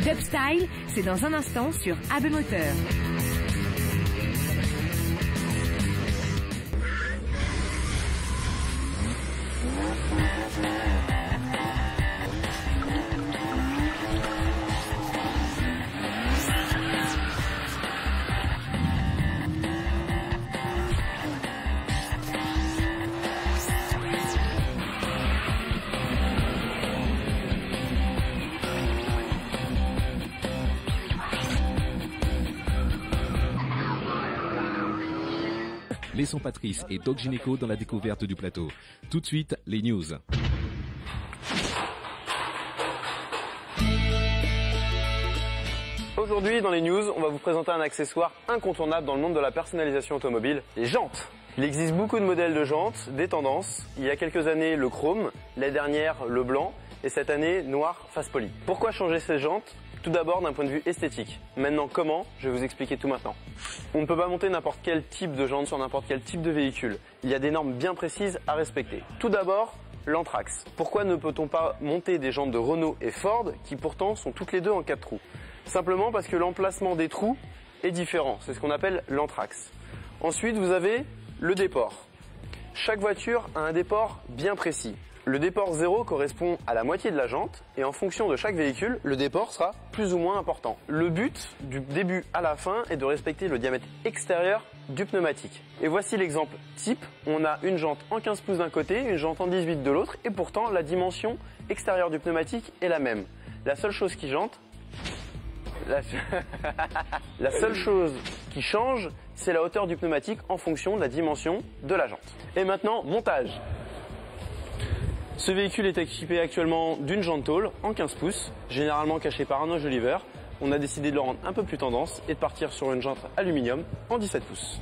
Dubstyle, c'est dans un instant sur AB Moteur. Laissons Patrice et Doc Gynéco dans la découverte du plateau. Tout de suite, les news. Aujourd'hui, dans les news, on va vous présenter un accessoire incontournable dans le monde de la personnalisation automobile, les jantes. Il existe beaucoup de modèles de jantes, des tendances. Il y a quelques années, le chrome, l'année dernière, le blanc, et cette année, noir face poli. Pourquoi changer ces jantes ? Tout d'abord d'un point de vue esthétique. Maintenant comment ? Je vais vous expliquer tout maintenant. On ne peut pas monter n'importe quel type de jante sur n'importe quel type de véhicule. Il y a des normes bien précises à respecter. Tout d'abord, l'anthrax. Pourquoi ne peut-on pas monter des jantes de Renault et Ford qui pourtant sont toutes les deux en 4 trous ? Simplement parce que l'emplacement des trous est différent. C'est ce qu'on appelle l'anthrax. Ensuite, vous avez le déport. Chaque voiture a un déport bien précis. Le déport 0 correspond à la moitié de la jante et en fonction de chaque véhicule, le déport sera plus ou moins important. Le but du début à la fin est de respecter le diamètre extérieur du pneumatique. Et voici l'exemple type. On a une jante en 15 pouces d'un côté, une jante en 18 de l'autre et pourtant la dimension extérieure du pneumatique est la même. La seule chose qui change, c'est la hauteur du pneumatique en fonction de la dimension de la jante. Et maintenant, montage. Ce véhicule est équipé actuellement d'une jante tôle en 15 pouces, généralement cachée par un notch de lever. On a décidé de le rendre un peu plus tendance et de partir sur une jante aluminium en 17 pouces.